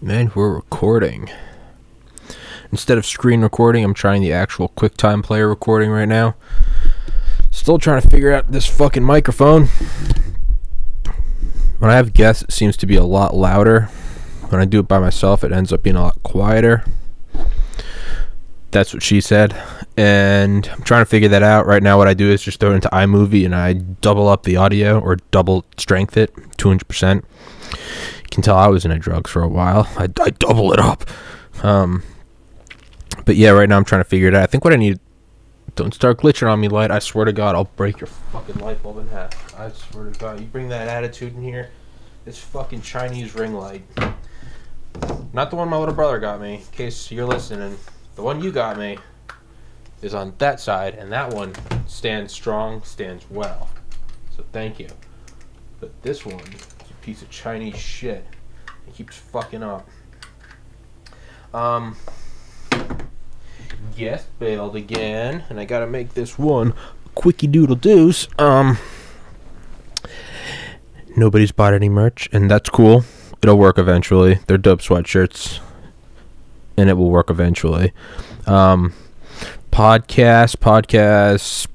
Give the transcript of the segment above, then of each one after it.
And we're recording. Instead of screen recording, I'm trying the actual QuickTime Player recording right now. Still trying to figure out this fucking microphone. When I have guests, it seems to be a lot louder. When I do it by myself, it ends up being a lot quieter. That's what she said. And I'm trying to figure that out. Right now, what I do is just throw it into iMovie and I double up the audio, or double strength it, 200%. You can tell I was into drugs for a while. I double it up. But yeah, right now I'm trying to figure it out. I think what I need... Don't start glitching on me, light. I swear to God, I'll break your fucking light bulb in half. I swear to God. You bring that attitude in here. This fucking Chinese ring light. Not the one my little brother got me, in case you're listening. The one you got me is on that side, and that one stands strong, stands well. So thank you. But this one is a piece of Chinese shit. It keeps fucking up. Yes, bailed again, and I gotta make this one quickie doodle deuce. Nobody's bought any merch, and that's cool. It'll work eventually. They're dope sweatshirts, and it will work eventually. Podcasts,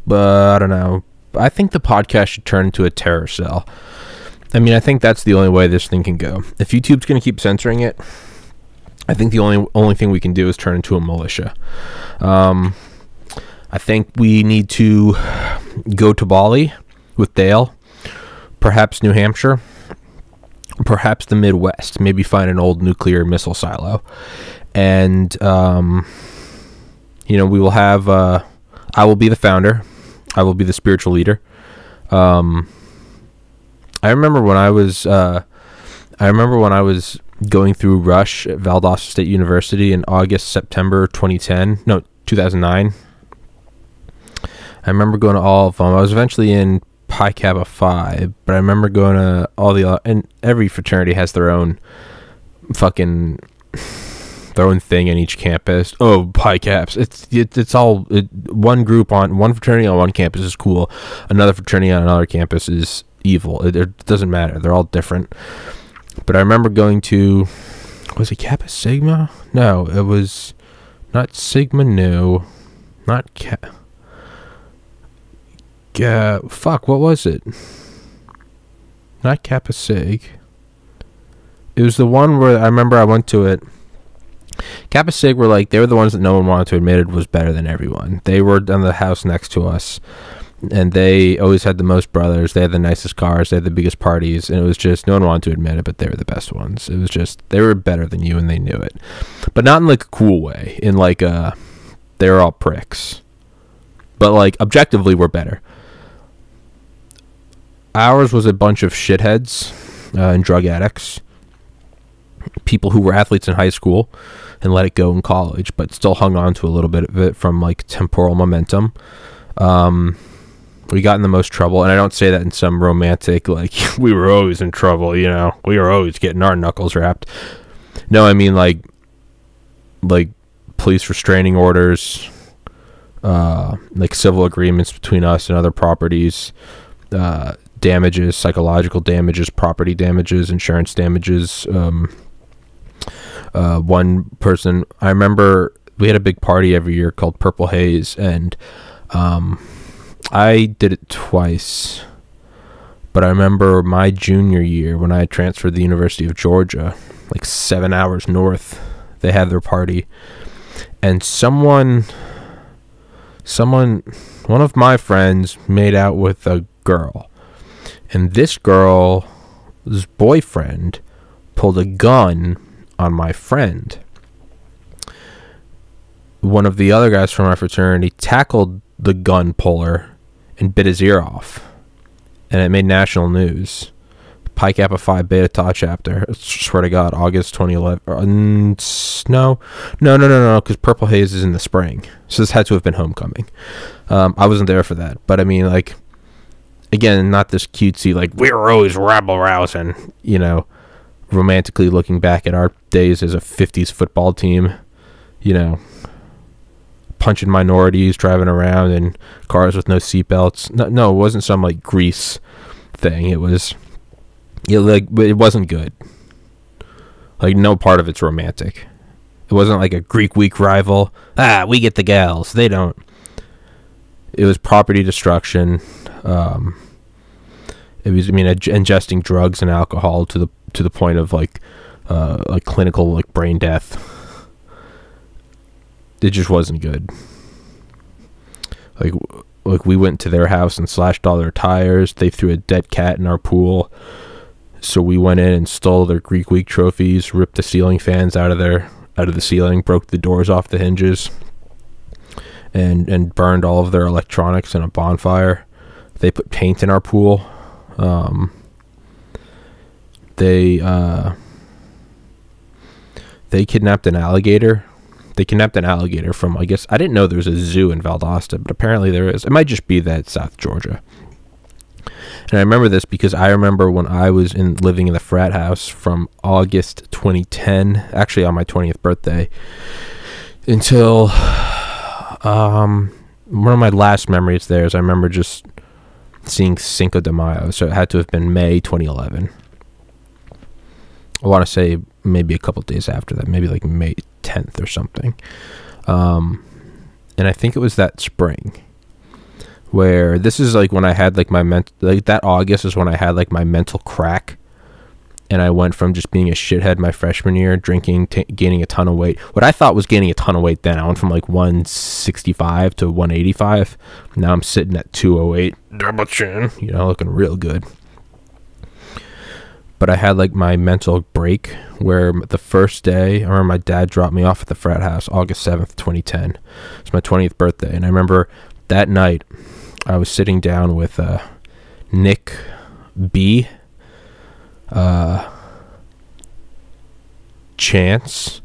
but I don't know. I think the podcast should turn into a terror cell. I mean, I think that's the only way this thing can go. If YouTube's gonna keep censoring it, I think the only thing we can do is turn into a militia. I think we need to go to Bali with Dale, perhaps New Hampshire, perhaps the Midwest, maybe find an old nuclear missile silo. And, we will have, I will be the founder. I will be the spiritual leader. I remember when I was going through Rush at Valdosta State University in September 2009. I remember going to all of them. I was eventually in Pi Kappa Phi, but I remember going to all the, and every fraternity has their own thing in each campus. Oh, Pi Caps. It's all one group on one fraternity on one campus is cool. Another fraternity on another campus is evil. It doesn't matter. They're all different. But I remember going to, was it Kappa Sigma? No, it was not Sigma Nu, not fuck, what was it? Not Kappa Sig. It was the one where I remember I went to it. Kappa Sig were like, they were the ones that no one wanted to admit it was better than everyone. They were on the house next to us. And they always had the most brothers. They had the nicest cars. They had the biggest parties. And it was just, no one wanted to admit it, but they were the best ones. It was just, they were better than you and they knew it. But not in like a cool way. In like a, they were all pricks. But like, objectively, we're better. Ours was a bunch of shitheads and drug addicts. People who were athletes in high school and let it go in college, but still hung on to a little bit of it from like temporal momentum. We got in the most trouble, and I don't say that in some romantic, like, we were always in trouble, we were always getting our knuckles wrapped. No, I mean, like police restraining orders, like civil agreements between us and other properties, damages, psychological damages, property damages, insurance damages. One person, I remember we had a big party every year called Purple Haze, and, I did it twice, but I remember my junior year when I transferred to the University of Georgia, like 7 hours north, they had their party, and one of my friends made out with a girl, and this girl's boyfriend pulled a gun on my friend. One of the other guys from our fraternity tackled the gun puller and bit his ear off, and it made national news. Pi Kappa Phi Beta Tau chapter. I swear to God, August 2011. No, because Purple Haze is in the spring, so this had to have been homecoming. I wasn't there for that, but I mean, like, again, not this cutesy, like, we were always rabble rousing, romantically looking back at our days as a 50s football team, punching minorities, driving around in cars with no seatbelts. No, it wasn't some like Grease thing. It was, it wasn't good. Like, no part of it's romantic. It wasn't like a Greek week rival. We get the gals. They don't. It was property destruction. It was, ingesting drugs and alcohol to the point of like clinical like brain death. It just wasn't good. Like we went to their house and slashed all their tires. They threw a dead cat in our pool. So we went in and stole their Greek week trophies, ripped the ceiling fans out of the ceiling, broke the doors off the hinges, and burned all of their electronics in a bonfire. They put paint in our pool. They kidnapped an alligator. They kidnapped an alligator from, I guess, I didn't know there was a zoo in Valdosta, but apparently there is. It might just be that South Georgia. And I remember this because I remember when I was living in the frat house from August 2010, actually on my 20th birthday, until one of my last memories there is I remember just seeing Cinco de Mayo, so it had to have been May 2011. I want to say maybe a couple days after that, maybe like May 10th or something. And I think it was that spring where this is like when I had like that August is when I had like my mental crack, and I went from just being a shithead my freshman year, drinking, gaining a ton of weight. What I thought was gaining a ton of weight then, I went from like 165 to 185. Now I'm sitting at 208, double chin, looking real good. But I had like my mental break where the first day, I remember my dad dropped me off at the frat house, August 7th, 2010. It's my 20th birthday. And I remember that night I was sitting down with Nick B, Chance,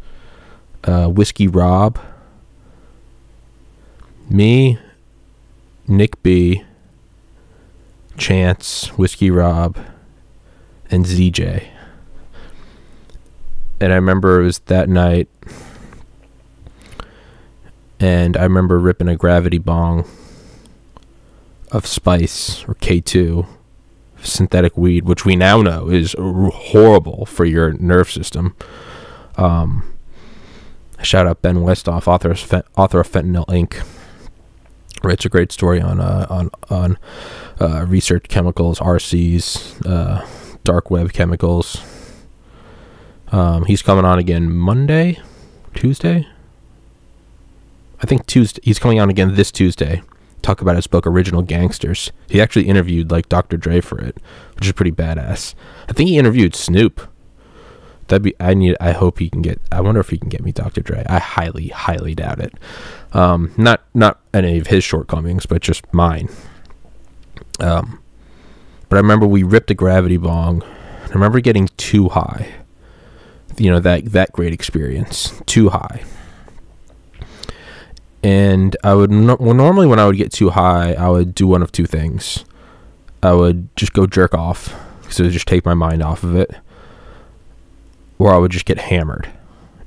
Whiskey Rob, me, Nick B, Chance, Whiskey Rob, and ZJ. And I remember it was that night, and I remember ripping a gravity bong of Spice or K2 synthetic weed, which we now know is horrible for your nerve system. Shout out Ben Westhoff, author of Fentanyl Inc. Writes a great story on research chemicals, RCs, dark web chemicals. He's coming on again Tuesday. I think Tuesday. He's coming on again this Tuesday. Talk about his book Original Gangsters. He actually interviewed like Dr. Dre for it, which is pretty badass. I think he interviewed Snoop. I hope he can get. I wonder if he can get me Dr. Dre. I highly doubt it. Not any of his shortcomings, but just mine. But I remember we ripped a gravity bong. I remember getting too high. That great experience. Too high. And I would normally when I would get too high, I would do one of two things. I would just go jerk off because it would just take my mind off of it, or I would just get hammered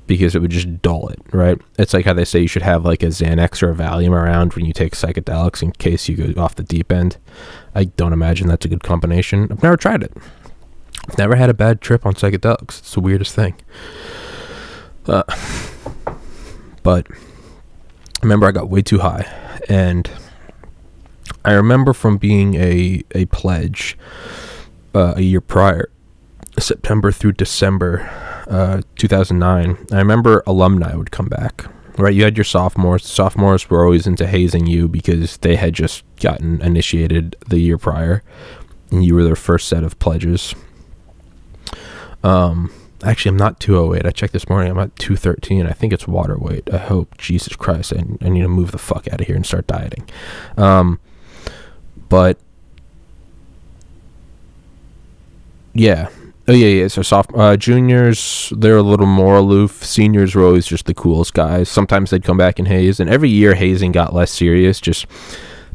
because it would just dull it. Right? It's like how they say you should have like a Xanax or a Valium around when you take psychedelics in case you go off the deep end. I don't imagine that's a good combination. I've never tried it. I've never had a bad trip on psychedelics. It's the weirdest thing. But I remember I got way too high, and I remember from being a pledge a year prior, September through December 2009, I remember alumni would come back. Right, you had your sophomores. Sophomores were always into hazing you because they had just gotten initiated the year prior, and you were their first set of pledges. Actually, I'm not 208. I checked this morning. I'm at 213. I think it's water weight. I hope. Jesus Christ. I need to move the fuck out of here and start dieting. But yeah. Oh, yeah. So juniors, they're a little more aloof. Seniors were always just the coolest guys. Sometimes they'd come back and haze. And every year, hazing got less serious.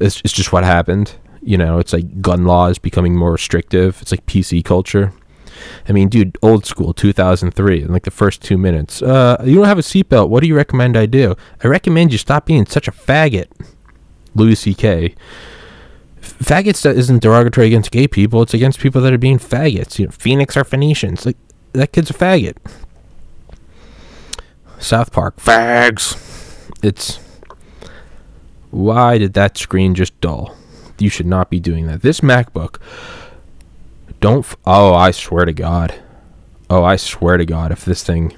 It's just what happened. It's like gun laws becoming more restrictive. It's like PC culture. I mean, dude, old school, 2003, in like the first 2 minutes. You don't have a seatbelt. What do you recommend I do? I recommend you stop being such a faggot. Louis C.K. Faggots isn't derogatory against gay people. It's against people that are being faggots. Phoenix are Phoenicians. Like, that kid's a faggot. South Park. Fags! Why did that screen just dull? You should not be doing that. This MacBook, oh, I swear to God. Oh, I swear to God, if this thing,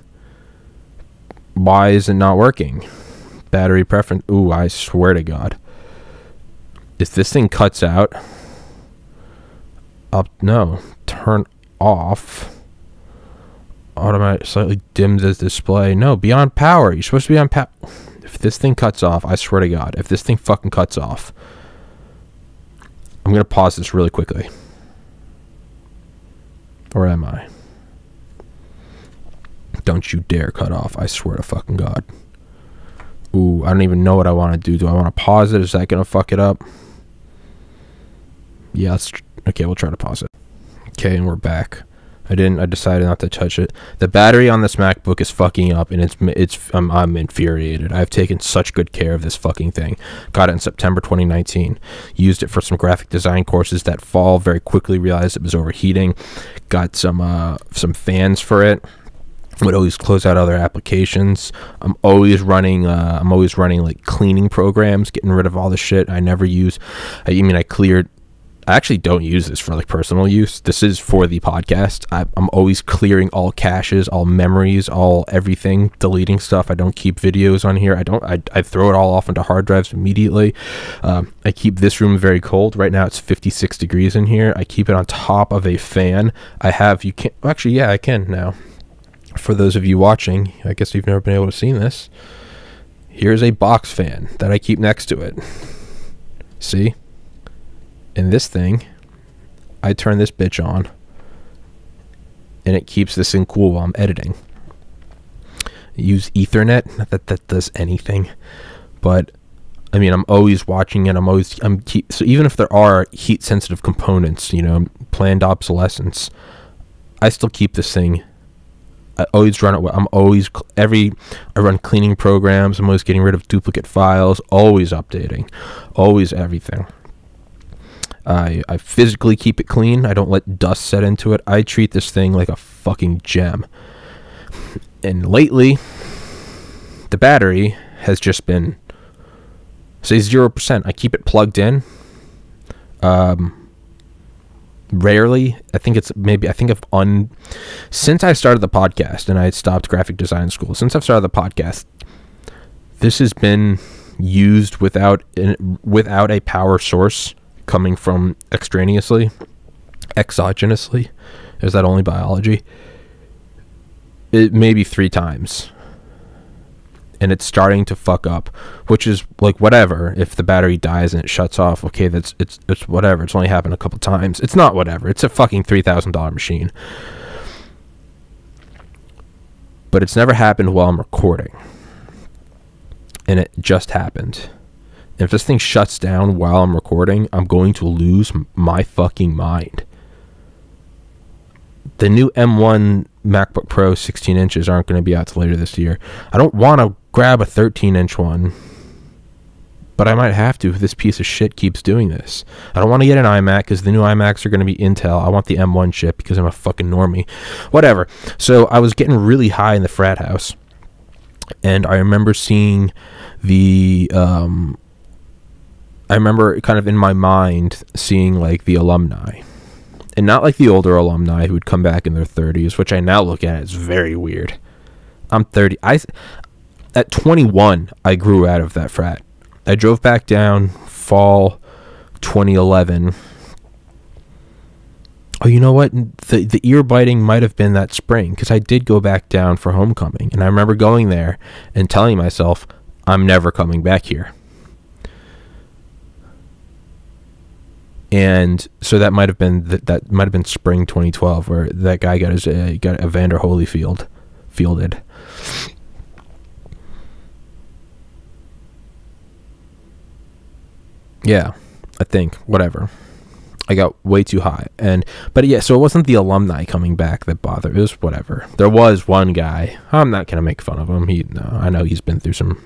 why is it not working? Battery preference, ooh, I swear to God. If this thing cuts out, no, turn off. Automatic, slightly dim the display. No, be on power. You're supposed to be on power. If this thing cuts off, I swear to God, if this thing fucking cuts off, I'm going to pause this really quickly. Or am I? Don't you dare cut off. I swear to fucking God. Ooh, I don't even know what I want to do. Do I want to pause it? Is that going to fuck it up? Yeah, okay, we'll try to pause it. Okay, and we're back. I decided not to touch it. The battery on this MacBook is fucking up, and I'm infuriated. I've taken such good care of this fucking thing. Got it in September 2019. Used it for some graphic design courses that fall. Very quickly realized it was overheating. Got some fans for it. Would always close out other applications. I'm always running like cleaning programs, getting rid of all the shit I never use. I actually don't use this for like personal use. This is for the podcast. I'm always clearing all caches, all memories, all everything, deleting stuff. I don't keep videos on here. I throw it all off into hard drives immediately. I keep this room very cold. Right now it's 56 degrees in here. I keep it on top of a fan. I can now. For those of you watching, I guess you've never been able to see this. Here's a box fan that I keep next to it. See? And this thing, I turn this bitch on, and it keeps this thing cool while I'm editing. I use Ethernet, not that that does anything, but I mean, I'm always watching it. So even if there are heat sensitive components, planned obsolescence, I still keep this thing. I always run it. I run cleaning programs. I'm always getting rid of duplicate files, always updating, always everything. I physically keep it clean. I don't let dust set into it. I treat this thing like a fucking gem. And lately, the battery has just been, say, 0%. I keep it plugged in. Rarely. Since I started the podcast and I had stopped graphic design school, since I've started the podcast, this has been used without a power source coming from exogenously, is that only biology? It maybe 3 times, and it's starting to fuck up, which is like whatever. If the battery dies and it shuts off, okay, it's whatever. It's only happened a couple times. It's not whatever. It's a fucking $3,000 machine, but it's never happened while I'm recording, and it just happened. If this thing shuts down while I'm recording, I'm going to lose my fucking mind. The new M1 MacBook Pro 16 inches aren't going to be out till later this year. I don't want to grab a 13-inch one, but I might have to if this piece of shit keeps doing this. I don't want to get an iMac because the new iMacs are going to be Intel. I want the M1 chip because I'm a fucking normie. Whatever. So I was getting really high in the frat house, and I remember seeing I remember kind of in my mind seeing like the alumni, and not like the older alumni who would come back in their 30s, which I now look at as very weird. I'm 30. At 21, I grew out of that frat. I drove back down fall 2011. Oh, you know what? The ear biting might have been that spring, because I did go back down for homecoming, and I remember going there and telling myself, I'm never coming back here. And so that might have been spring 2012, where that guy got Evander Holyfield fielded. Yeah, I think whatever. I got way too high, but so it wasn't the alumni coming back that bothered. It was whatever. There was one guy. I'm not gonna make fun of him. I know he's been through some.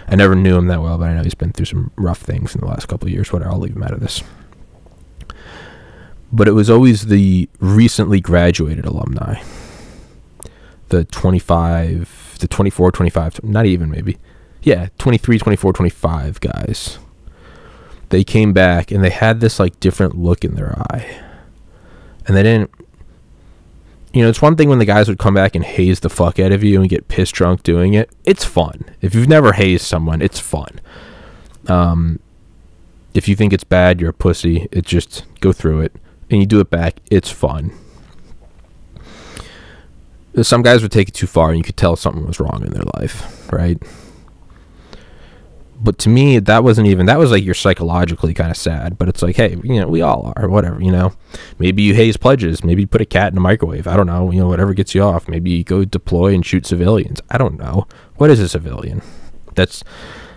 I never knew him that well, but I know he's been through some rough things in the last couple of years. Whatever. I'll leave him out of this. But it was always the recently graduated alumni, the 25 the 24, 25, not even maybe. Yeah, 23, 24, 25 guys. They came back and they had this like different look in their eye. And they didn't, it's one thing when the guys would come back and haze the fuck out of you and get pissed drunk doing it. It's fun. If you've never hazed someone, it's fun. If you think it's bad, you're a pussy. It just go through it and you do it back. It's fun. Some guys would take it too far and you could tell something was wrong in their life, right? But to me, that was like you're psychologically kind of sad, but it's like, hey, we all are, whatever, maybe you haze pledges, maybe you put a cat in a microwave. I don't know, whatever gets you off. Maybe you go deploy and shoot civilians. I don't know. What is a civilian? That's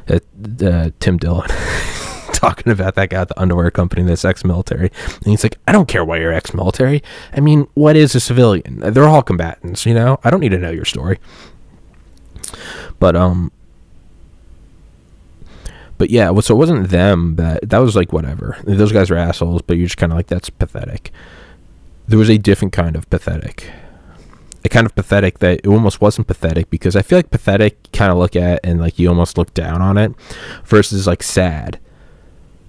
Tim Dillon talking about that guy at the underwear company that's ex-military. And he's like, I don't care why you're ex-military. I mean, what is a civilian? They're all combatants, I don't need to know your story. But yeah, so it wasn't them that was like, whatever. Those guys are assholes, but you're just kind of like, that's pathetic. There was a different kind of pathetic. A kind of pathetic that it almost wasn't pathetic, because I feel like pathetic you kind of look at and like you almost look down on it, versus like sad.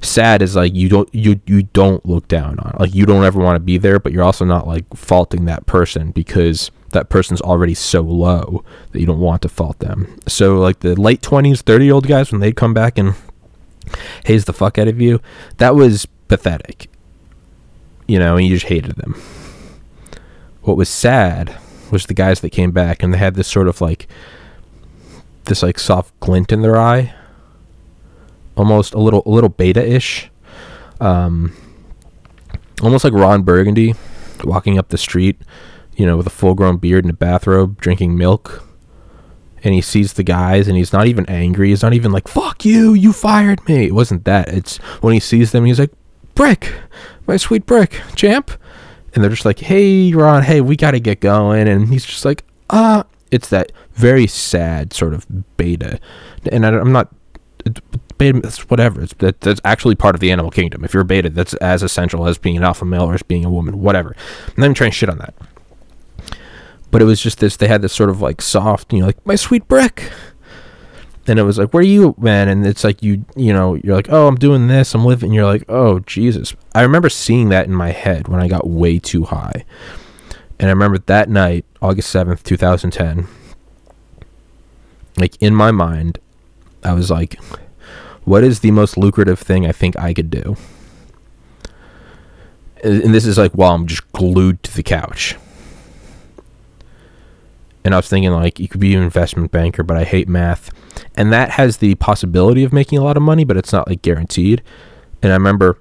Sad is like you don't look down on it. Like you don't ever want to be there, but you're also not like faulting that person because that person's already so low that you don't want to fault them. So like the late 20s, 30-year-old guys, when they'd come back and haze the fuck out of you, that was pathetic. And you just hated them. What was sad was the guys that came back and they had this sort of like this like soft glint in their eye, almost a little beta-ish, almost like Ron Burgundy walking up the street, with a full-grown beard and a bathrobe, drinking milk, and he sees the guys and he's not even angry. He's not even like, fuck you, you fired me. It wasn't that. It's when he sees them, he's like, Brick, my sweet Brick, champ. And they're just like, hey, Ron, hey, we got to get going. And he's just like, it's that very sad sort of beta. And I'm not, beta, it's whatever. That's actually part of the animal kingdom. If you're a beta, that's as essential as being an alpha male or as being a woman, whatever. I'm not even trying to shit on that. But it was just this, they had this sort of like soft, like, my sweet Brick. And it was like, where are you, man? And it's like, you're like, oh, I'm doing this, I'm living. You're like, oh, Jesus. I remember seeing that in my head when I got way too high. And I remember that night, August 7th, 2010, like in my mind, I was like, what is the most lucrative thing I think I could do? And this is like while I'm just glued to the couch. And I was thinking, like, you could be an investment banker, but I hate math. And that has the possibility of making a lot of money, but it's not, like, guaranteed. And I remember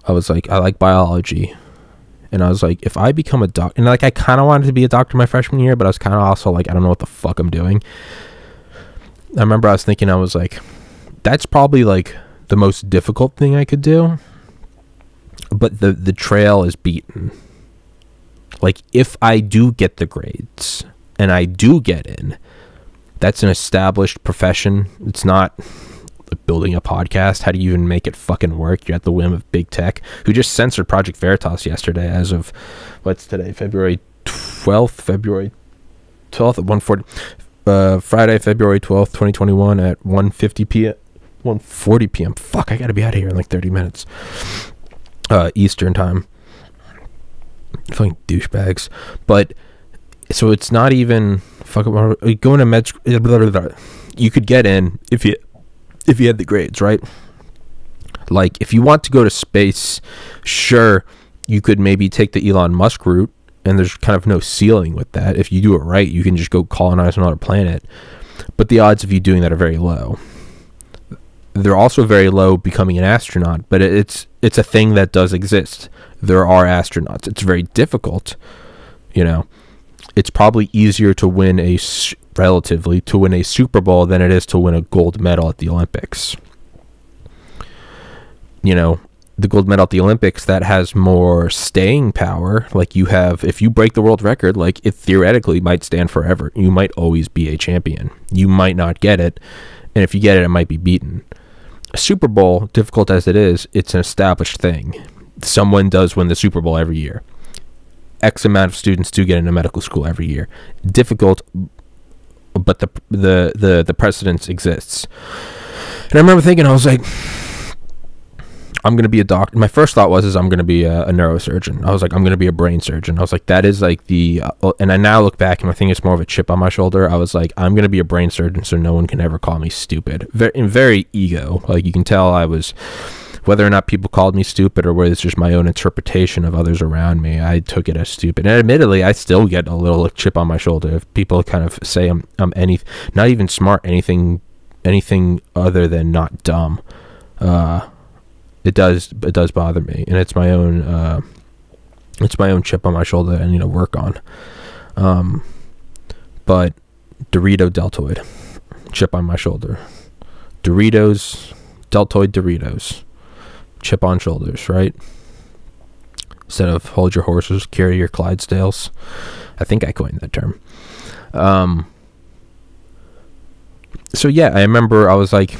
I was like, I like biology. And I was like, if I become a doctor... And, like, I kind of wanted to be a doctor my freshman year, but I was kind of also like, I don't know what the fuck I'm doing. I remember I was thinking, I was like, that's probably, like, the most difficult thing I could do. But the trail is beaten. Like, if I do get the grades and I do get in, that's an established profession. It's not like building a podcast. How do you even make it fucking work? You're at the whim of big tech, who just censored Project Veritas yesterday as of, what's today, February 12th at 1:40, Friday, February 12th, 2021 at 1:50 p.m., 1:40 p.m. Fuck, I gotta be out of here in like 30 minutes. Eastern time. Fucking douchebags. But so it's not even going to med school. You could get in if you had the grades, right? Like, if you want to go to space, sure, you could maybe take the Elon Musk route, and there's kind of no ceiling with that. If you do it right, you can just go colonize another planet. But the odds of you doing that are very low. They're also very low becoming an astronaut, but it's a thing that does exist. There are astronauts. It's very difficult, It's probably easier to win relatively to win a Super Bowl than it is to win a gold medal at the Olympics. The gold medal at the Olympics, that has more staying power. Like, you have, if you break the world record, like, it theoretically might stand forever. You might always be a champion. You might not get it, and if you get it, it might be beaten. A Super Bowl, difficult as it is, it's an established thing. Someone does win the Super Bowl every year. X amount of students do get into medical school every year. Difficult, but the precedence exists. And I remember thinking, I was like, I'm going to be a doctor. My first thought was I'm going to be a neurosurgeon. I was like, I'm going to be a brain surgeon. I was like, that is like and I now look back and I think it's more of a chip on my shoulder. I was like, I'm going to be a brain surgeon so no one can ever call me stupid. Very ego. Like, you can tell I was, whether or not people called me stupid or whether it's just my own interpretation of others around me, I took it as stupid. And admittedly, I still get a little chip on my shoulder if people kind of say I'm not even smart, anything other than not dumb. It does bother me, and it's my own chip on my shoulder that I need to work on. But Dorito deltoid, chip on my shoulder. Deltoid Doritos, chip on shoulders, right? Instead of hold your horses, carry your Clydesdales. I think I coined that term. So yeah, I remember I was like,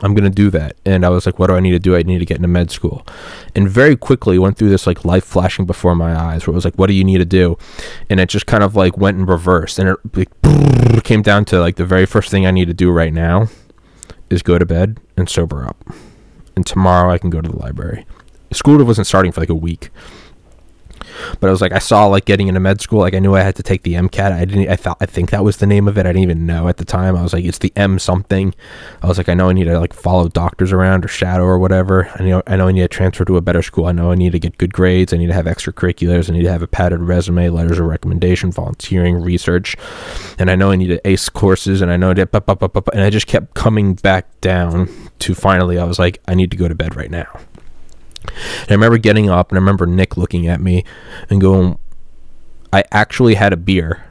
I'm going to do that. And I was like, what do I need to do? I need to get into med school. And very quickly went through this like life flashing before my eyes where it was like, what do you need to do? And it just kind of like went in reverse. And it like, came down to like the very first thing I need to do right now is go to bed and sober up. And tomorrow I can go to the library. School wasn't starting for like a week. But I was like, I saw like getting into med school. Like, I knew I had to take the MCAT. I think that was the name of it. I didn't even know at the time. I was like, it's the M something. I was like, I know I need to like follow doctors around or shadow or whatever. I know I need to transfer to a better school. I know I need to get good grades. I need to have extracurriculars. I need to have a padded resume, letters of recommendation, volunteering, research. And I know I need to ace courses. And I know that, and I just kept coming back down to finally, I was like, I need to go to bed right now. And I remember getting up, and I remember Nick looking at me and going, I actually had a beer.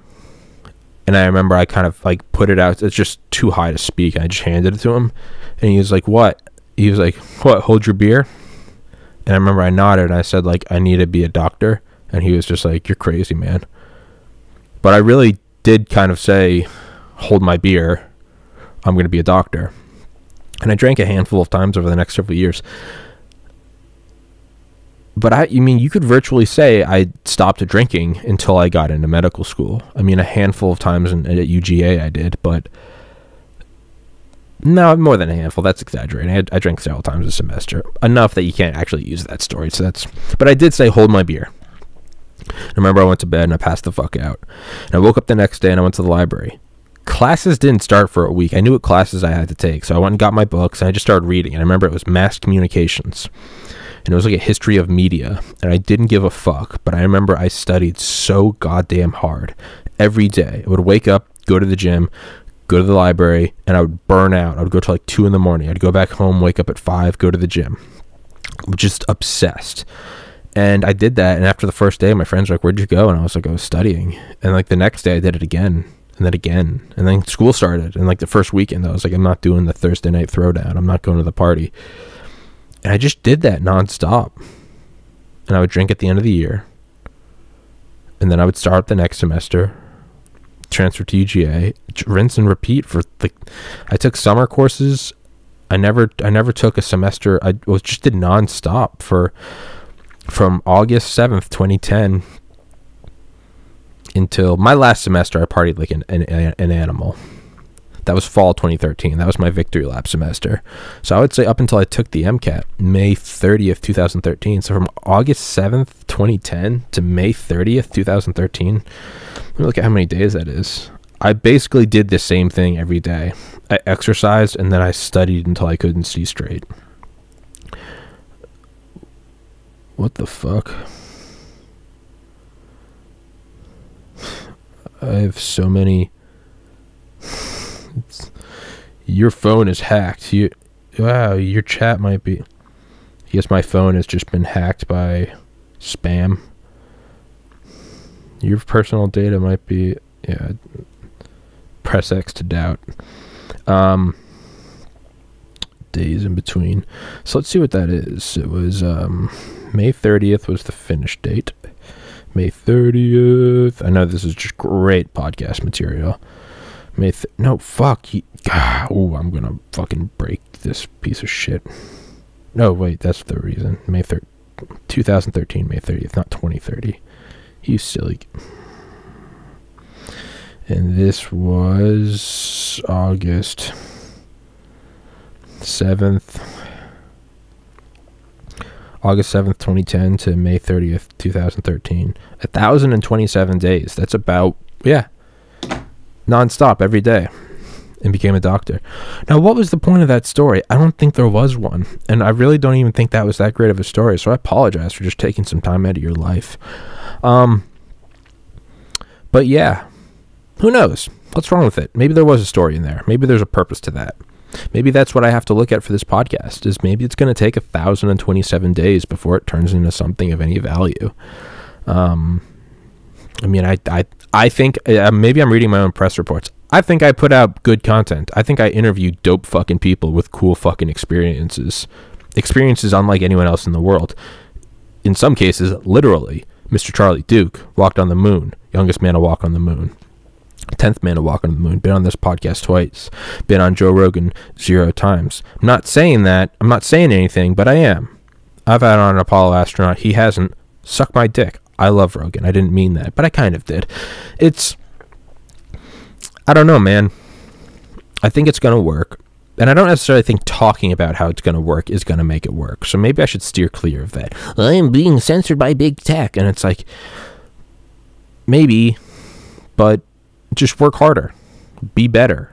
And I remember I kind of like put it out. It's just too high to speak. I just handed it to him. And he was like, what? He was like, what, hold your beer? And I remember I nodded and I said, like, I need to be a doctor. And he was just like, you're crazy, man. But I really did kind of say, hold my beer. I'm going to be a doctor. And I drank a handful of times over the next several years. But you could virtually say I stopped drinking until I got into medical school. I mean, a handful of times at UGA I did, but no, more than a handful. That's exaggerating. I drank several times a semester, enough that you can't actually use that story. But I did say hold my beer. I remember I went to bed and I passed the fuck out. And I woke up the next day and I went to the library. Classes didn't start for a week. I knew what classes I had to take, so I went and got my books and I just started reading. And I remember it was mass communications. And it was like a history of media, and I didn't give a fuck, but I remember I studied so goddamn hard every day. I would wake up, go to the gym, go to the library, and I would burn out. I would go till like 2 a.m. I'd go back home, wake up at 5, go to the gym. Just obsessed. And I did that, and after the first day, my friends were like, where'd you go? And I was like, I was studying. And like the next day, I did it again, and then again. And then school started, and like the first weekend, I was like, I'm not doing the Thursday night throwdown. I'm not going to the party. And I just did that nonstop. And I would drink at the end of the year. And then I would start the next semester, transfer to UGA, rinse and repeat for I took summer courses. I never took a semester. I just did nonstop from August 7th, 2010 until my last semester. I partied like an animal. That was fall 2013. That was my victory lap semester. So I would say up until I took the MCAT, May 30th, 2013. So from August 7th, 2010 to May 30th, 2013. Let me look at how many days that is. I basically did the same thing every day. I exercised and then I studied until I couldn't see straight. What the fuck? I have so many... Your phone is hacked. Wow, your chat might be... I guess my phone has just been hacked by spam. Your personal data might be... Yeah. Press X to doubt. Days in between. So let's see what that is. It was May 30th was the finish date. May 30th. I know this is just great podcast material. No, fuck. Oh, I'm gonna fucking break this piece of shit. No, wait, that's the reason. 2013, May 30th, not 2030. You silly. And this was August 7th. August 7th, 2010 to May 30th, 2013. 1,027 days. That's about, nonstop every day. And became a doctor. Now, what was the point of that story? I don't think there was one. And I really don't even think that was that great of a story. So I apologize for just taking some time out of your life. But yeah, who knows? What's wrong with it? Maybe there was a story in there. Maybe there's a purpose to that. Maybe that's what I have to look at for this podcast, is maybe it's going to take 1,027 days before it turns into something of any value. I mean, I think, maybe I'm reading my own press reports. I think I put out good content. I think I interview dope fucking people with cool fucking experiences. Experiences unlike anyone else in the world. In some cases, literally, Mr. Charlie Duke walked on the moon. Youngest man to walk on the moon. 10th man to walk on the moon. Been on this podcast twice. Been on Joe Rogan 0 times. I'm not saying that. I'm not saying anything, but I am. I've had on an Apollo astronaut. He hasn't. Suck my dick. I love Rogan. I didn't mean that, but I kind of did. I don't know, man. I think it's going to work. And I don't necessarily think talking about how it's going to work is going to make it work. So maybe I should steer clear of that. I am being censored by big tech. And it's like, maybe, but just work harder. Be better.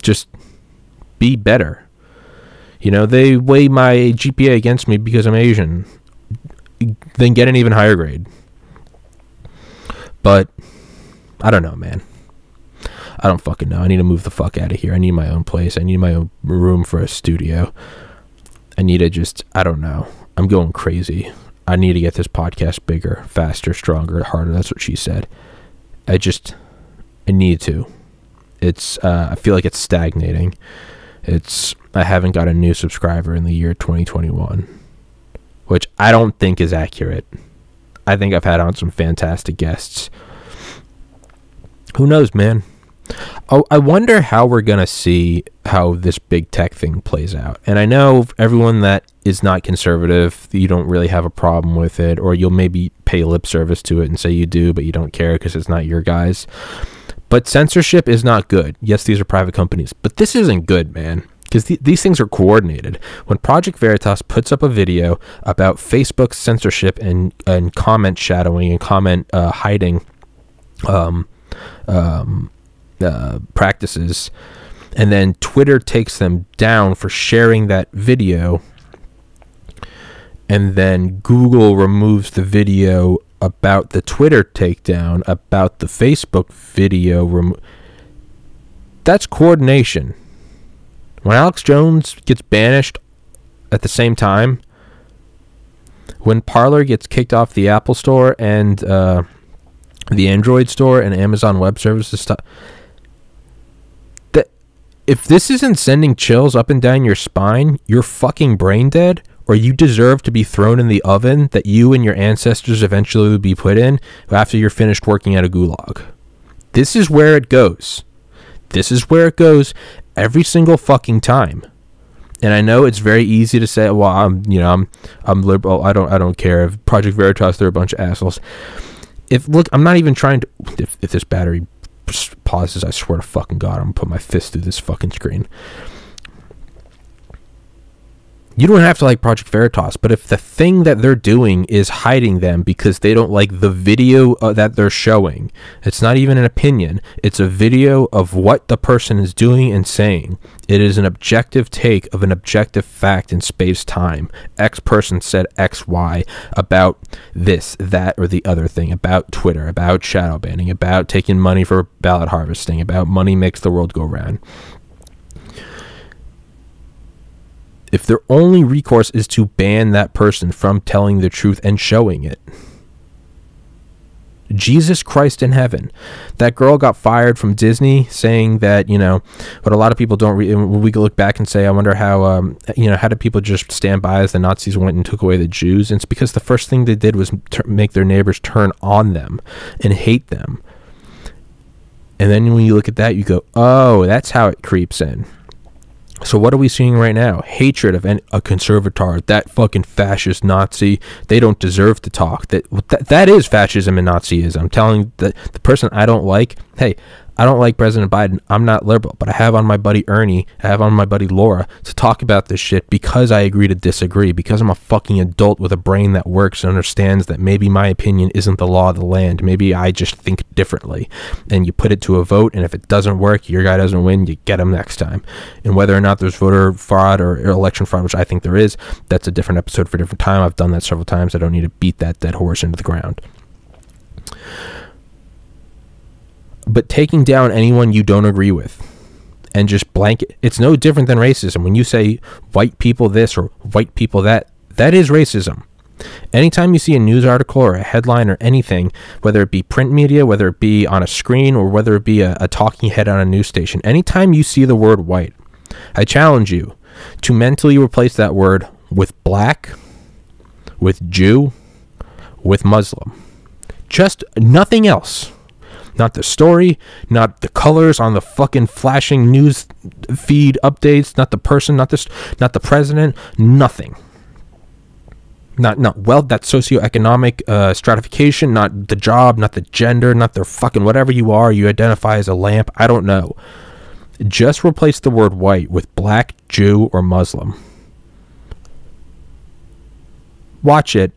Just be better. You know, they weigh my GPA against me because I'm Asian. Then get an even higher grade. But I don't know, man. I don't fucking know. I need to move the fuck out of here. I need my own place. I need my own room for a studio. I need to just, I don't know. I'm going crazy. I need to get this podcast bigger, faster, stronger, harder. That's what she said. I need to. I feel like it's stagnating. I haven't got a new subscriber in the year 2021, which I don't think is accurate. I think I've had on some fantastic guests. Who knows, man? Oh, I wonder how we're going to see how this big tech thing plays out. And I know everyone that is not conservative, you don't really have a problem with it, or you'll maybe pay lip service to it and say you do, but you don't care because it's not your guys. But censorship is not good. Yes, these are private companies, but this isn't good, man. Because these things are coordinated. When Project Veritas puts up a video about Facebook's censorship and comment shadowing and comment hiding practices, and then Twitter takes them down for sharing that video, and then Google removes the video about the Twitter takedown, about the Facebook video that's coordination. When Alex Jones gets banished at the same time, when Parler gets kicked off the Apple Store and the Android Store and Amazon Web Services stuff, if this isn't sending chills up and down your spine, you're fucking brain dead, or you deserve to be thrown in the oven that you and your ancestors eventually will be put in after you're finished working at a gulag. This is where it goes. This is where it goes every single fucking time. And I know it's very easy to say, well, I'm liberal. I don't care. If Project Veritas, they're a bunch of assholes. I'm not even trying to. If this battery pauses, I swear to fucking God, I'm gonna put my fist through this fucking screen. You don't have to like Project Veritas, but if the thing that they're doing is hiding them because they don't like the video that they're showing, it's not even an opinion. It's a video of what the person is doing and saying. It is an objective take of an objective fact in space-time. X person said X, Y about this, that, or the other thing, about Twitter, about shadow banning, about taking money for ballot harvesting, about money makes the world go round. If their only recourse is to ban that person from telling the truth and showing it. Jesus Christ in heaven. That girl got fired from Disney saying that, but a lot of people don't we look back and say, I wonder how, how did people just stand by as the Nazis went and took away the Jews? And it's because the first thing they did was make their neighbors turn on them and hate them. And then when you look at that, you go, oh, that's how it creeps in. So what are we seeing right now? Hatred of a conservator, that fucking fascist Nazi. They don't deserve to talk. That is fascism and Nazism. I'm telling the person I don't like, hey, I don't like President Biden. I'm not liberal, but I have on my buddy Ernie, I have on my buddy Laura to talk about this shit because I agree to disagree, because I'm a fucking adult with a brain that works and understands that maybe my opinion isn't the law of the land. Maybe I just think differently. And you put it to a vote, and if it doesn't work, your guy doesn't win, you get him next time. And whether or not there's voter fraud or election fraud, which I think there is, that's a different episode for a different time. I've done that several times. I don't need to beat that dead horse into the ground. But taking down anyone you don't agree with and just blanket, it's no different than racism. When you say white people this or white people that, that is racism. Anytime you see a news article or a headline or anything, whether it be print media, whether it be on a screen, or whether it be a talking head on a news station, anytime you see the word white, I challenge you to mentally replace that word with black, with Jew, with Muslim. Just nothing else. Not the story, not the colors on the fucking flashing news feed updates, not the person, not the president, nothing. Not that socioeconomic stratification, not the job, not the gender, not their fucking whatever you are, you identify as a lamp, I don't know. Just replace the word white with black, Jew, or Muslim. Watch it.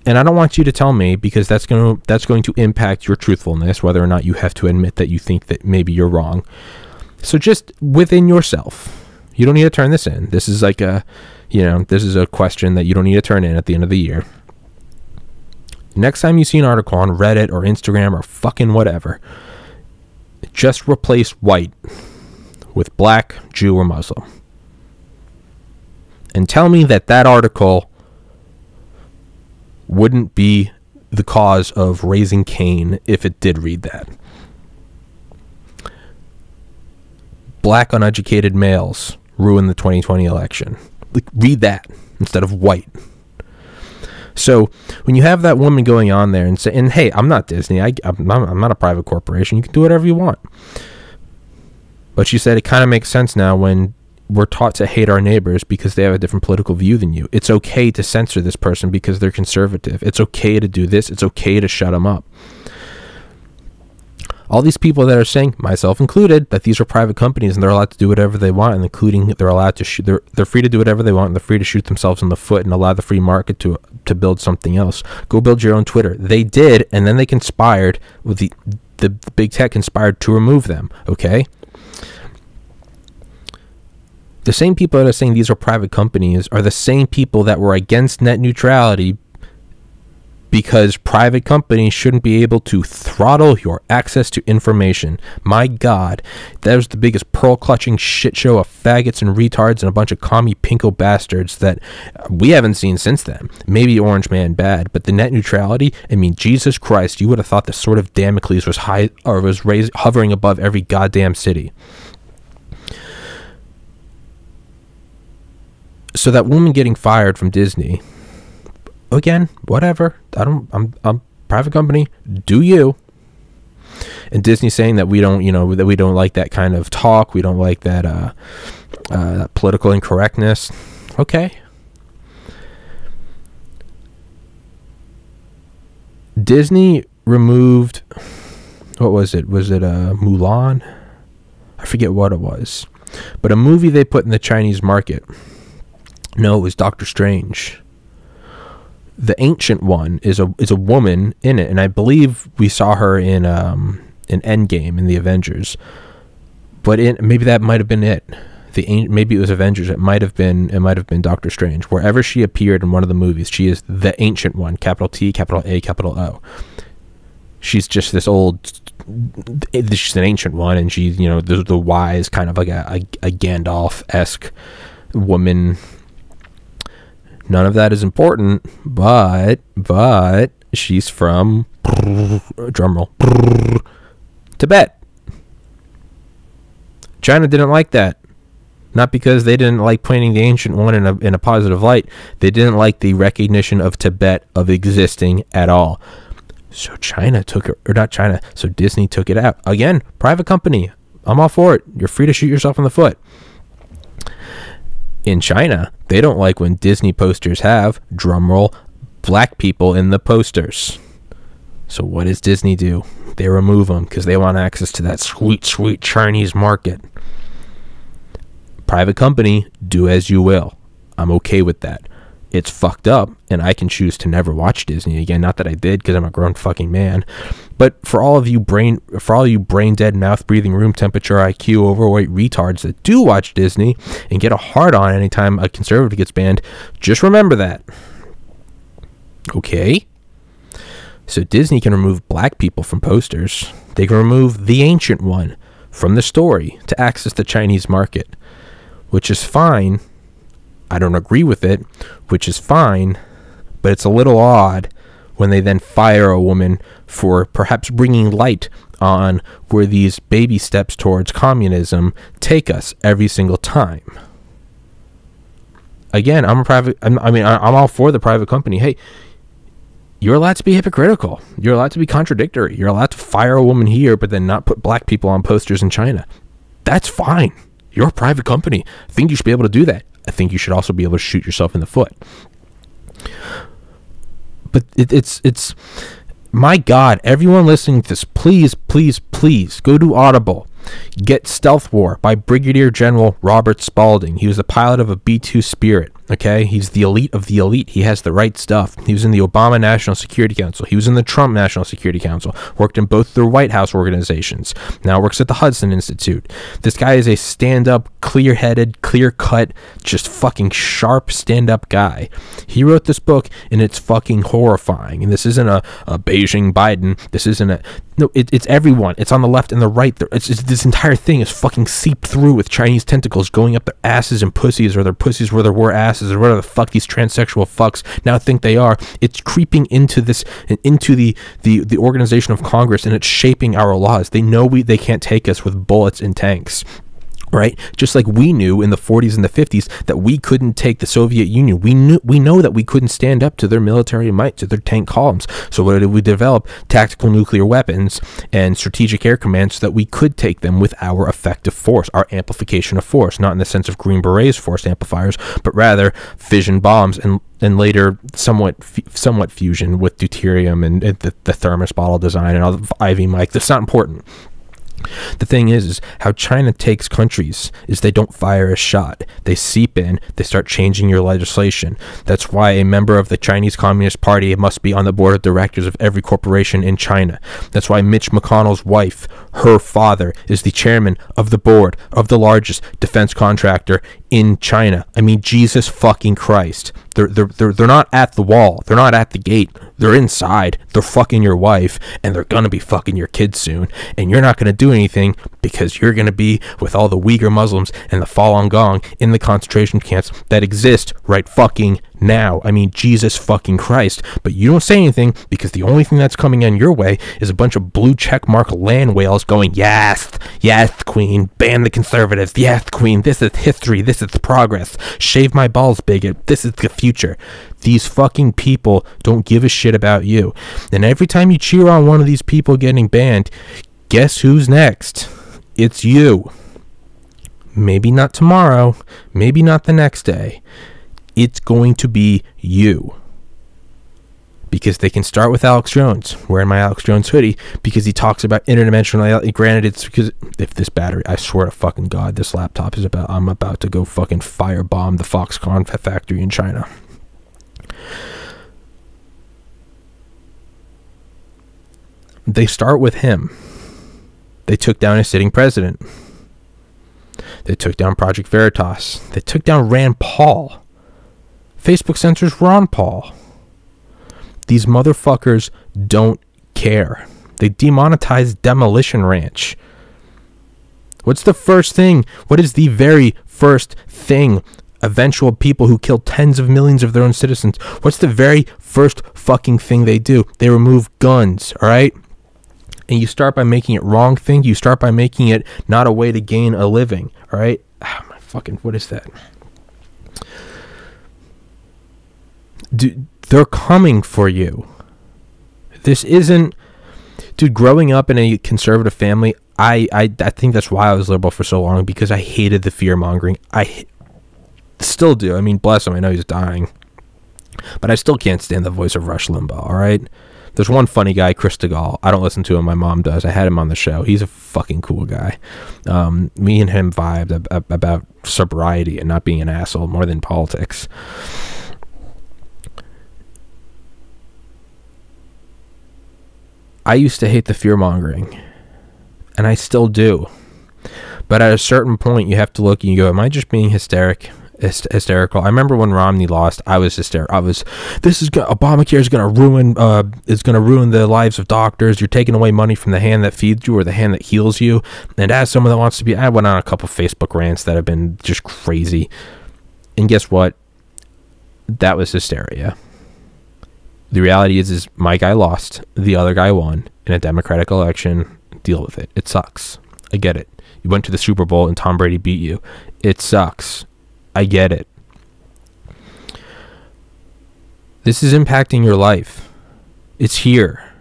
And I don't want you to tell me, because that's going to impact your truthfulness, whether or not you have to admit that you think that maybe you're wrong. So just within yourself, you don't need to turn this in. This is like this is a question that you don't need to turn in at the end of the year. Next time you see an article on Reddit or Instagram or fucking whatever, just replace white with black, Jew, or Muslim. And tell me that article wouldn't be the cause of raising Cain if it did read that. Black uneducated males ruin the 2020 election. Read that instead of white. So when you have that woman going on there and saying, hey, I'm not Disney, I'm not a private corporation, you can do whatever you want. But she said it kind of makes sense now when we're taught to hate our neighbors because they have a different political view than you. It's okay to censor this person because they're conservative. It's okay to do this. It's okay to shut them up. All these people that are saying, myself included, that these are private companies and they're allowed to do whatever they want, and including they're allowed to shoot, they're free to do whatever they want, and they're free to shoot themselves in the foot and allow the free market to build something else. Go build your own Twitter. They did, and then they conspired with the big tech conspired to remove them. Okay. The same people that are saying these are private companies are the same people that were against net neutrality because private companies shouldn't be able to throttle your access to information. My God, that was the biggest pearl-clutching shit show of faggots and retards and a bunch of commie pinko bastards that we haven't seen since then. Maybe Orange Man bad, but the net neutrality, I mean, Jesus Christ, you would have thought the sword of Damocles was hovering above every goddamn city. So that woman getting fired from Disney, again, whatever. I'm private company. Do you? And Disney saying that we don't like that kind of talk. We don't like that political incorrectness. Okay. Disney removed, what was it? Was it Mulan? I forget what it was. But a movie they put in the Chinese market. No, it was Doctor Strange. The Ancient One is a woman in it, and I believe we saw her in Endgame in the Avengers. But maybe that might have been it. Maybe it was Avengers. It might have been Doctor Strange. Wherever she appeared in one of the movies, she is the Ancient One. Capital T, capital A, capital O. She's just this old. She's an ancient one, and she's the wise kind of like a Gandalf-esque woman. None of that is important, but she's from drumroll Tibet. China didn't like that. Not because they didn't like painting the Ancient One in a positive light. They didn't like the recognition of Tibet of existing at all. So China took it, or not China, so Disney took it out. Again, private company. I'm all for it. You're free to shoot yourself in the foot. In China, they don't like when Disney posters have, drumroll, black people in the posters. So what does Disney do? They remove them because they want access to that sweet, sweet Chinese market. Private company, do as you will. I'm okay with that. It's fucked up, and I can choose to never watch Disney again. Not that I did, because I'm a grown fucking man. But for all you brain dead, mouth breathing, room temperature IQ overweight retards that do watch Disney and get a hard on anytime a conservative gets banned, just remember that. Okay? So Disney can remove black people from posters. They can remove the ancient one from the story to access the Chinese market, which is fine. I don't agree with it, which is fine, but it's a little odd when they then fire a woman for perhaps bringing light on where these baby steps towards communism take us every single time. Again, I'm all for the private company. Hey, you're allowed to be hypocritical. You're allowed to be contradictory. You're allowed to fire a woman here, but then not put black people on posters in China. That's fine. You're a private company. I think you should be able to do that. I think you should also be able to shoot yourself in the foot. But it's my God, everyone listening to this, please, please, please go to Audible. Get Stealth War by Brigadier General Robert Spalding. He was the pilot of a B-2 Spirit. Okay, he's the elite of the elite. He has the right stuff. He was in the Obama National Security Council. He was in the Trump National Security Council. Worked in both their White House organizations. Now works at the Hudson Institute. This guy is a stand-up, clear-headed, clear-cut, just fucking sharp stand-up guy. He wrote this book, and it's fucking horrifying. And this isn't a Beijing Biden. This isn't a... No, it's everyone. It's on the left and the right. This entire thing is fucking seeped through with Chinese tentacles going up their asses and pussies, or their pussies where there were asses, or whatever the fuck these transsexual fucks now think they are. It's creeping into this, into the organization of Congress, and it's shaping our laws. They know they can't take us with bullets and tanks. Right? Just like we knew in the 40s and the 50s that we couldn't take the Soviet Union. We know that we couldn't stand up to their military might, to their tank columns. So what did we develop? Tactical nuclear weapons and strategic air command so that we could take them with our effective force, our amplification of force, not in the sense of Green Berets force amplifiers, but rather fission bombs and later somewhat fusion with deuterium and the thermos bottle design and all the IV mic. That's not important. The thing is how China takes countries is they don't fire a shot. They seep in, they start changing your legislation. That's why a member of the Chinese Communist Party must be on the board of directors of every corporation in China. That's why Mitch McConnell's wife, her father, is the chairman of the board of the largest defense contractor in China. I mean, Jesus fucking Christ. They're not at the wall. They're not at the gate. They're inside. They're fucking your wife, and they're gonna be fucking your kids soon. And you're not gonna do anything because you're gonna be with all the Uyghur Muslims and the Falun Gong in the concentration camps that exist right fucking now. I mean, Jesus fucking Christ. But you don't say anything because the only thing that's coming in your way is a bunch of blue checkmark land whales going, yes, yes, queen, ban the conservatives, yes, queen, this is history, this is progress, shave my balls, bigot, this is the future. These fucking people don't give a shit about you. And every time you cheer on one of these people getting banned, guess who's next? It's you. Maybe not tomorrow, maybe not the next day. It's going to be you. Because they can start with Alex Jones, wearing my Alex Jones hoodie, because he talks about interdimensionality. Granted, it's because if this battery, I swear to fucking God, this laptop is I'm about to go fucking firebomb the Foxconn factory in China. They start with him. They took down a sitting president. They took down Project Veritas. They took down Rand Paul. Facebook censors Ron Paul. These motherfuckers don't care. They demonetized Demolition Ranch. What's the first thing? What is the very first thing eventual people who kill tens of millions of their own citizens, what's the very first fucking thing they do? They remove guns, all right? And you start by making it wrong thing. You start by making it not a way to gain a living, all right? My fucking, what is that? Dude, they're coming for you. This isn't... Dude, growing up in a conservative family, I think that's why I was liberal for so long, because I hated the fear-mongering. Still do. I mean, bless him. I know he's dying. But I still can't stand the voice of Rush Limbaugh, all right? There's one funny guy, Chris DeGaulle. I don't listen to him. My mom does. I had him on the show. He's a fucking cool guy. Me and him vibed about sobriety and not being an asshole more than politics. I used to hate the fear-mongering, and I still do. But at a certain point, you have to look and you go, am I just being hysterical? I remember when Romney lost, I was hysterical. Obamacare is going to ruin the lives of doctors. You're taking away money from the hand that feeds you or the hand that heals you. And as someone that wants to be, I went on a couple Facebook rants that have been just crazy. And guess what? That was hysteria. The reality is my guy lost, the other guy won in a Democratic election. Deal with it. It sucks. I get it. You went to the Super Bowl and Tom Brady beat you. It sucks. I get it. This is impacting your life. It's here.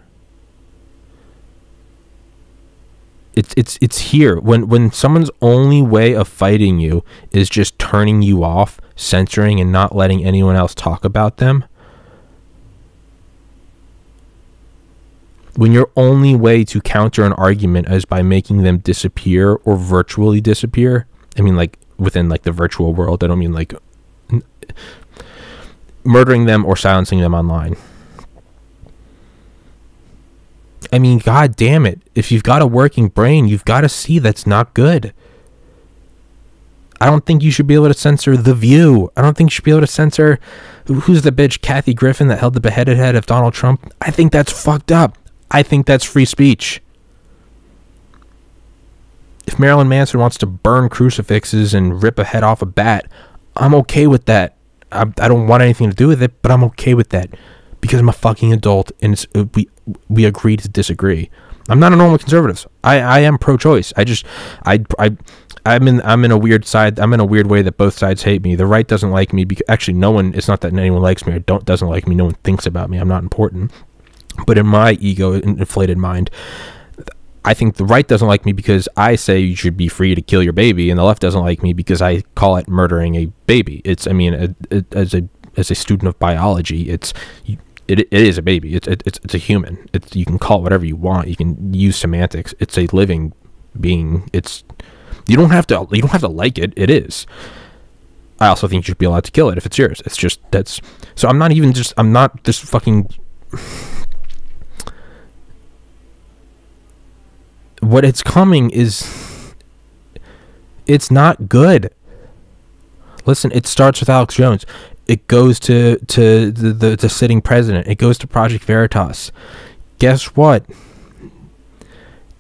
It's here. When someone's only way of fighting you is just turning you off, censoring, and not letting anyone else talk about them. When your only way to counter an argument is by making them disappear or virtually disappear. I mean, like, within, like, the virtual world. I don't mean, like, murdering them or silencing them online. I mean, god damn it. If you've got a working brain, you've got to see that's not good. I don't think you should be able to censor The View. I don't think you should be able to censor, who's the bitch, Kathy Griffin, that held the beheaded head of Donald Trump. I think that's fucked up. I think that's free speech. If Marilyn Manson wants to burn crucifixes and rip a head off a bat, I'm okay with that. I don't want anything to do with it, but I'm okay with that because I'm a fucking adult and we agree to disagree. I'm not a normal conservative. I am pro-choice. I'm in a weird side. I'm in a weird way that both sides hate me. The right doesn't like me because actually no one. It's not that anyone likes me or doesn't like me. No one thinks about me. I'm not important. But in my ego inflated mind, I think the right doesn't like me because I say you should be free to kill your baby, and the left doesn't like me because I call it murdering a baby. As a student of biology, it is a baby. It's a human. You can call it whatever you want. You can use semantics. It's a living being. You don't have to like it. It is. I also think you should be allowed to kill it if it's yours. It's just so I'm not this fucking. What it's coming is, it's not good. Listen, it starts with Alex Jones. It goes to the sitting president. It goes to Project Veritas. Guess what?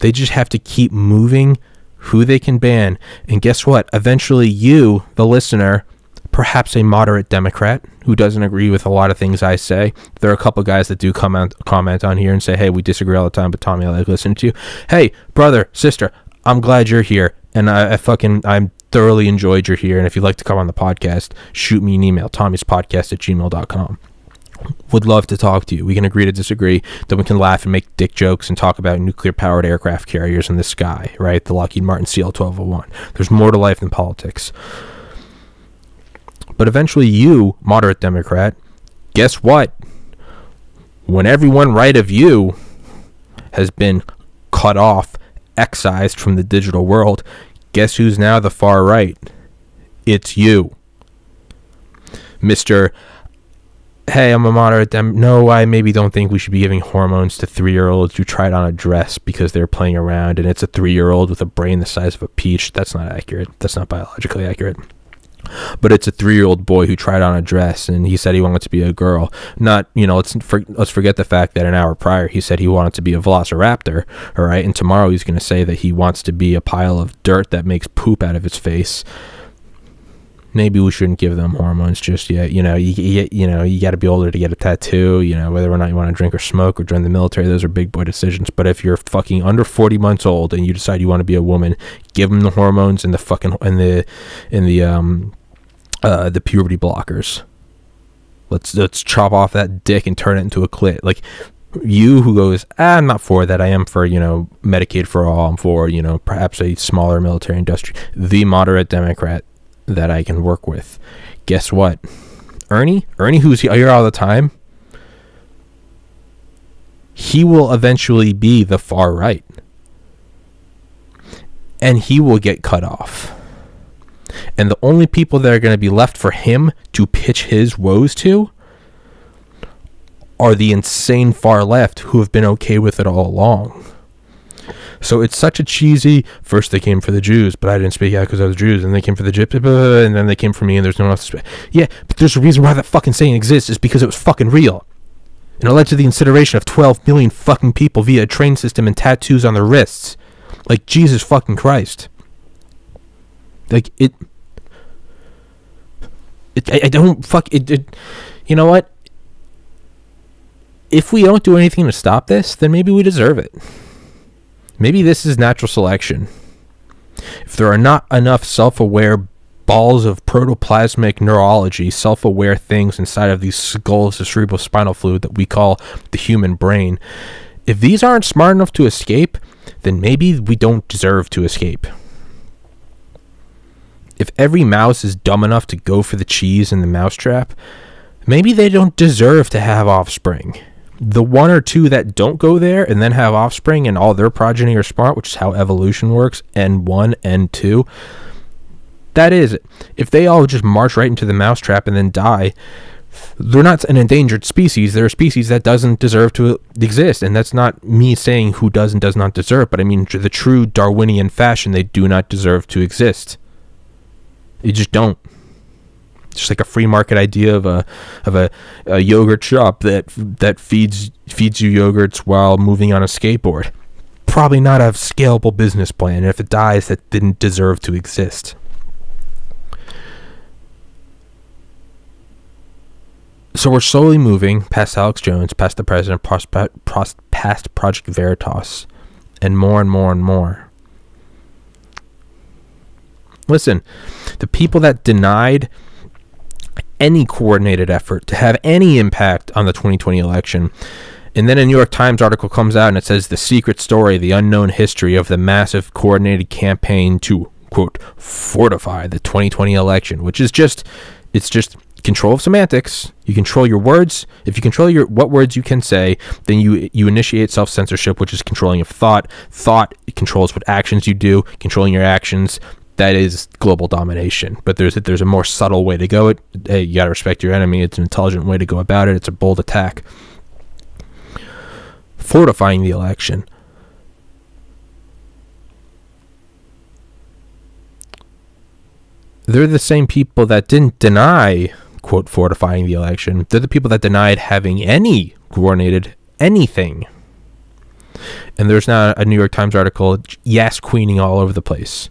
They just have to keep moving who they can ban. And guess what? Eventually you, the listener, perhaps a moderate Democrat who doesn't agree with a lot of things I say. There are a couple guys that do comment on here and say, hey, we disagree all the time, but Tommy, I like listening to you. Hey, brother, sister, I'm glad you're here. And I'm thoroughly enjoyed you're here. And if you'd like to come on the podcast, shoot me an email, tommyspodcast@gmail.com. Would love to talk to you. We can agree to disagree. Then we can laugh and make dick jokes and talk about nuclear-powered aircraft carriers in the sky, right? The Lockheed Martin CL-1201. There's more to life than politics. But eventually you, moderate Democrat, guess what? When everyone right of you has been cut off, excised from the digital world, guess who's now the far right? It's you. Mr. Hey, I'm a moderate No, I maybe don't think we should be giving hormones to 3-year-olds who tried on a dress because they're playing around and it's a 3-year-old with a brain the size of a peach. That's not accurate. That's not biologically accurate. But it's a 3-year-old boy who tried on a dress and he said he wanted to be a girl. Not, let's forget the fact that an hour prior he said he wanted to be a velociraptor, all right? And tomorrow he's going to say that he wants to be a pile of dirt that makes poop out of his face. Maybe we shouldn't give them hormones just yet. You got to be older to get a tattoo, whether or not you want to drink or smoke or join the military. Those are big boy decisions. But if you're fucking under 40 months old and you decide you want to be a woman, give them the hormones and the puberty blockers. Let's chop off that dick and turn it into a clit. Like you who goes, I'm not for that. I am for, Medicaid for all. I'm for, perhaps a smaller military industry. The moderate Democrat, that I can work with. Guess what? Ernie, who's here all the time, he will eventually be the far right. And he will get cut off. And the only people that are going to be left for him to pitch his woes to are the insane far left who have been okay with it all along. So it's such a cheesy, first they came for the Jews, but I didn't speak out because I was Jews, and they came for the Gypsy, and then they came for me, and there's no one else to speak. Yeah, but there's a reason why that fucking saying exists, is because it was fucking real. And it led to the incineration of 12 million fucking people via a train system and tattoos on their wrists. Like, Jesus fucking Christ. Like, I don't you know what? If we don't do anything to stop this, then maybe we deserve it. Maybe this is natural selection. If there are not enough self-aware balls of protoplasmic neurology, self-aware things inside of these skulls of cerebrospinal fluid that we call the human brain, if these aren't smart enough to escape, then maybe we don't deserve to escape. If every mouse is dumb enough to go for the cheese in the mousetrap, maybe they don't deserve to have offspring. The one or two that don't go there and then have offspring and all their progeny are smart, which is how evolution works, N1, N2, that is it. If they all just march right into the mousetrap and then die, they're not an endangered species. They're a species that doesn't deserve to exist. And that's not me saying who does and does not deserve, but I mean the true Darwinian fashion, they do not deserve to exist. You just don't. Just like a free market idea of a yogurt shop that feeds you yogurts while moving on a skateboard. Probably not a scalable business plan. And if it dies, that didn't deserve to exist. So we're slowly moving past Alex Jones, past the president, past Project Veritas, and more and more and more. Listen, the people that denied any coordinated effort to have any impact on the 2020 election, and then a New York Times article comes out and it says the secret story, the unknown history of the massive coordinated campaign to, quote, fortify the 2020 election, which is just, it's just control of semantics. You control your words. If you control what words you can say, then you initiate self-censorship, which is controlling of thought. Thought controls what actions you do. Controlling your actions, that is global domination. But there's a more subtle way to go. Hey, you gotta respect your enemy. It's an intelligent way to go about it. It's a bold attack. Fortifying the election. They're the same people that didn't deny, quote, fortifying the election. They're the people that denied having any coordinated anything. And there's now a New York Times article, yes, queening all over the place.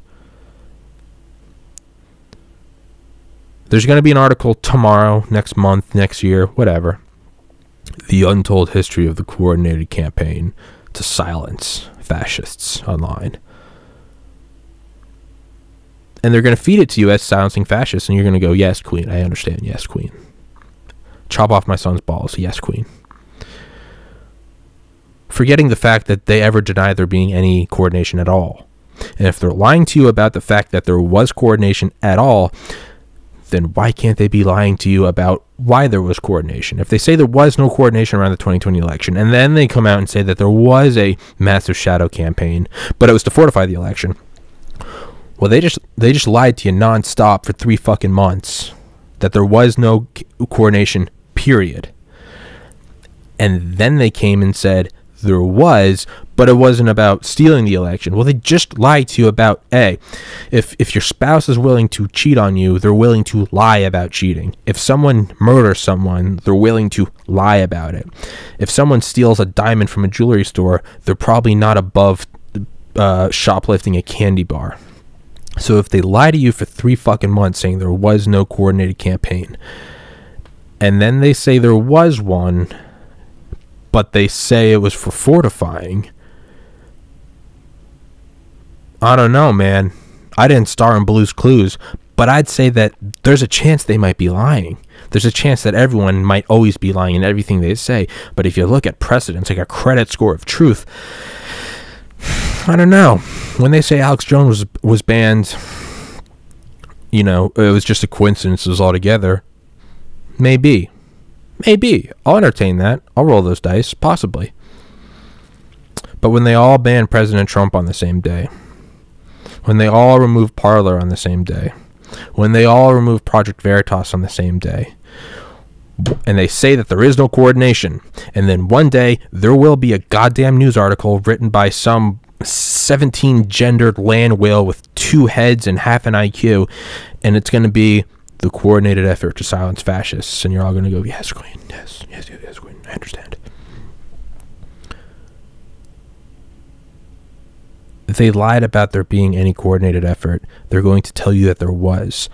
There's going to be an article tomorrow, next month, next year, whatever. The untold history of the coordinated campaign to silence fascists online. And they're going to feed it to you as silencing fascists, and you're going to go, yes, queen, I understand, yes, queen. Chop off my son's balls, yes, queen. Forgetting the fact that they ever denied there being any coordination at all. And if they're lying to you about the fact that there was coordination at all, then why can't they be lying to you about why there was coordination? If they say there was no coordination around the 2020 election, and then they come out and say that there was a massive shadow campaign, but it was to fortify the election, well, they just lied to you nonstop for 3 fucking months that there was no coordination, period. And then they came and said there was, but it wasn't about stealing the election. Well, they just lied to you about, if your spouse is willing to cheat on you, they're willing to lie about cheating. If someone murders someone, they're willing to lie about it. If someone steals a diamond from a jewelry store, they're probably not above shoplifting a candy bar. So if they lie to you for 3 fucking months saying there was no coordinated campaign, and then they say there was one, but they say it was for fortifying, I don't know, man. I didn't star in Blue's Clues, but I'd say that there's a chance they might be lying. There's a chance that everyone might always be lying in everything they say. But if you look at precedents, like a credit score of truth, I don't know. When they say Alex Jones was banned it was just a coincidence altogether. Maybe. I'll entertain that. I'll roll those dice, possibly. But when they all banned President Trump on the same day, when they all removed Parler on the same day, when they all removed Project Veritas on the same day, and they say that there is no coordination, and then one day there will be a goddamn news article written by some 17-gendered land whale with 2 heads and half an IQ, and it's going to be the coordinated effort to silence fascists, and you're all going to go, yes, Queen, yes, Queen, I understand. If they lied about there being any coordinated effort, they're going to tell you that there was,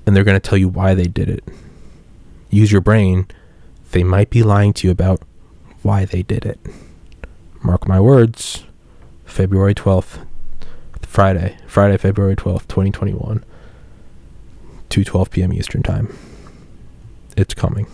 and they're going to tell you why they did it. Use your brain. They might be lying to you about why they did it. Mark my words. February 12th, Friday, February 12th, 2021, 2:12 p.m. Eastern Time. It's coming.